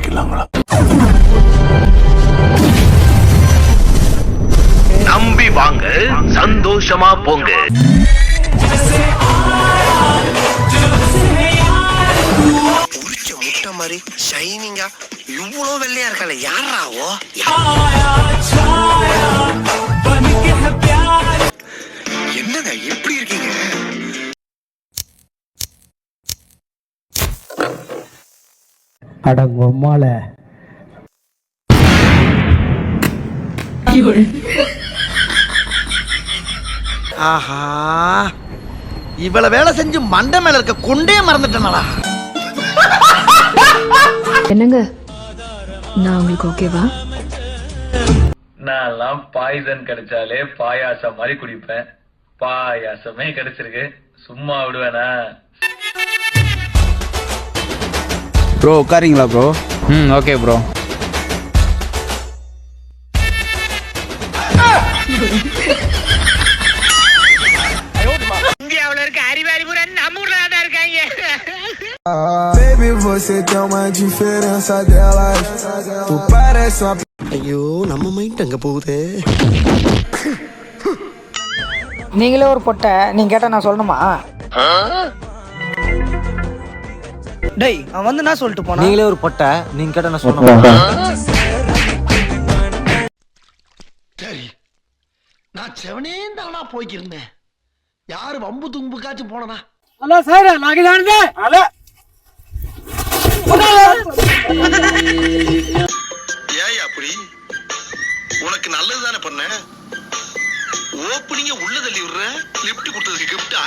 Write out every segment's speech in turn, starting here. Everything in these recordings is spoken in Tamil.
ஆரம்பிக்கலாங்களா? நம்பி வாங்க, சந்தோஷமா போங்க. உரிச்ச முட்டை மாதிரி ஷைனிங்கா இவ்வளவு வெள்ளையா இருக்கல யாராவோ? என்னங்க எப்படி இருக்கீங்க? அடங்கொம்மால ஆஹா, இவ்வளவு வேலை செஞ்சு மண்டை மேல இருக்க கொண்டே மறந்துட்டேனடா. என்னங்க, நான் உங்களுக்கு ஓகேவா? நான் பாய்சன் கிடைச்சாலே பாயாசம் மாதிரி குடிப்பேன். பாயாசமே கிடைச்சிருக்கு, சும்மா விடுவேனா? ப்ரோ உட்காரிங்களா ப்ரோ? Okay bro. இந்தியாவுல இருக்க அறிவாளிபுரன் நம்ம ஊர்ல தான் இருக்காங்க. Baby, você tem uma diferença delas. Tu parece uma... ஐயோ, நம்ம மைண்ட் அங்க போகுதே. நீங்களே ஒரு பொட்டை, நீங்க கேட்டா நான் சொல்லணுமா? டேய், அவன் வந்து நான் சொல்லிட்டு போனா. நீங்களே ஒரு பொட்டை, நீங்க கேட்டா நான் சொல்லணுமா? சரி, நான் செவனே தானா போய்க்கிருந்தேன். யாரு வம்பு தும்புக்காச்சும் போனா? ஹலோ சார், நாகிதானே. ஹலோ. ஏய், அப்படி உனக்கு நல்லது தானே பண்ண. ஓப்பனிங்க உள்ள தள்ளி விடுற. லிஃப்ட் கொடுத்ததுக்கு கிஃப்டா?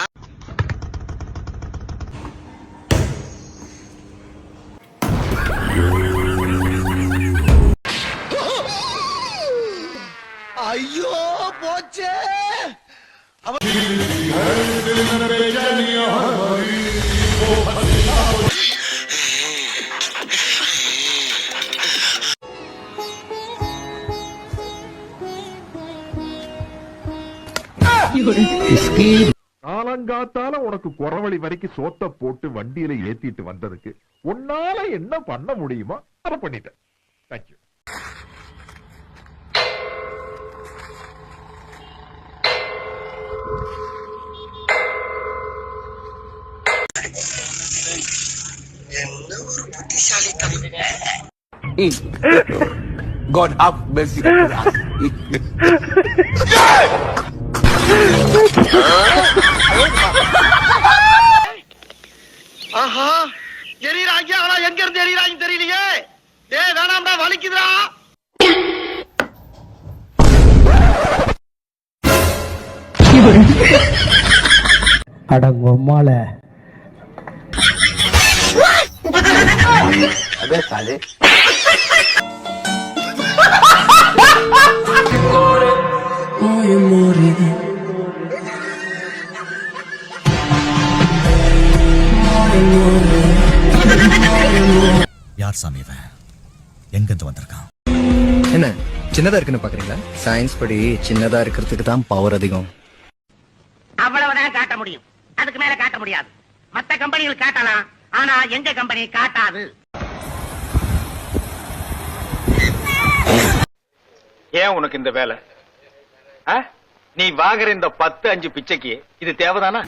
ஐயோ போச்சே. காலங்காத்தால உனக்கு குறவழி வரைக்கும் சோத்த போட்டு வண்டியில ஏத்திட்டு வந்ததுக்கு உன்னால என்ன பண்ண முடியுமோ அதை பண்ணிட்டேன். தேங்க்யூ. என்ன ஒரு புத்திசாலித்தனம். God have mercy upon us. ஆஹா, எரியறாங்க. ஆனா எங்க இருந்து எரியறாங்க தெரியலையே. ஏய் வேணாம்டா, வலிக்குதுடா. அடங்கொம்மால அதே சாலே. யார் சாமி இவன்? எங்கிருந்து வந்திருக்கான்? என்ன சின்னதா இருக்குன்னு பாக்குறீங்களா? சயின்ஸ் படி சின்னதா இருக்கிறதுக்கு தான் பவர் அதிகம். அவ்வளவுதான் காட்ட முடியும், அதுக்கு மேல காட்ட முடியாது. மத்த கம்பெனிகள் காட்டலாம், ஆனா எங்க கம்பெனி காட்டாது. ஏன் உனக்கு இந்த வேலை? நீ வாங்குற இந்த 10-5 பிச்சைக்கு இது தேவைதானா?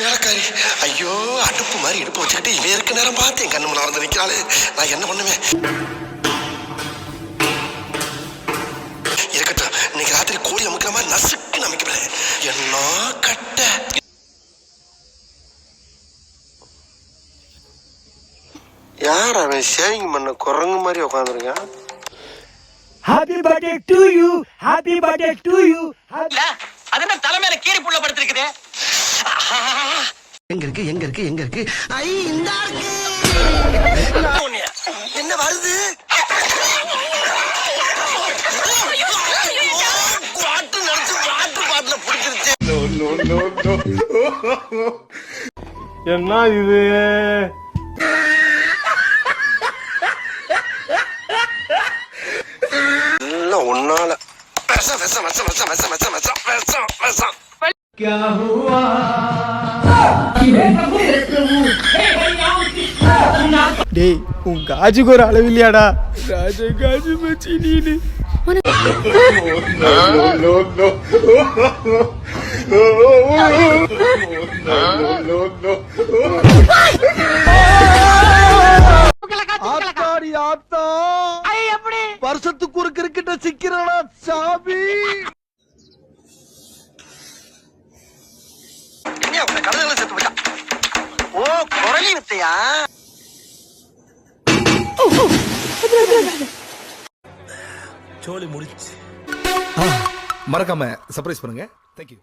வேலைக்காரி, ஐயோ அடுப்பு மாதிரி இடுப்பு வச்சுக்கிட்டு இவன் இருக்க நேரம் பார்த்து என் கண்ணு முன்னால வந்து நிக்கிறாளே. நான் என்ன பண்ணுவேன்? இருக்கட்டும், இன்னைக்கு ராத்திரி கோழி அமுக்கிற மாதிரி நசுக்கு நமைக்கிறேன். என்ன கட்ட. யார் அவன் சேவிங் பண்ண குரங்கு மாதிரி உட்காந்துருக்கான்? Happy birthday to you, happy birthday to you. அதென்ன தலைமையில கீரி புள்ள படுத்திருக்குது. எங்க இருக்கு எங்க இருக்கு எங்க இருக்கு? ஐ இந்த இருக்கு. என்ன வருது? குவாட்டு நடந்து வாட்டர் பாட்டில பிடிச்சிருச்சு. என்ன இது? ஒன்னால விஷம் விஷம் விஷம் விஷம் விஷம் விஷம் விஷம் விஷம் விஷம். டேய் உன் காஜுக்கு ஒரு அளவு இல்லையாடா ராஜா காஜு மச்சி நீனு ஆத்தாடி ஆத்தா வருஷத்துக்கு ஒரு கிரிக்கெட்ட சிக்கிறடா சாமி. ஓ குரலி வித்தையா? மறக்காம சர்ப்ரைஸ் பண்ணுங்க. தேங்க்யூ.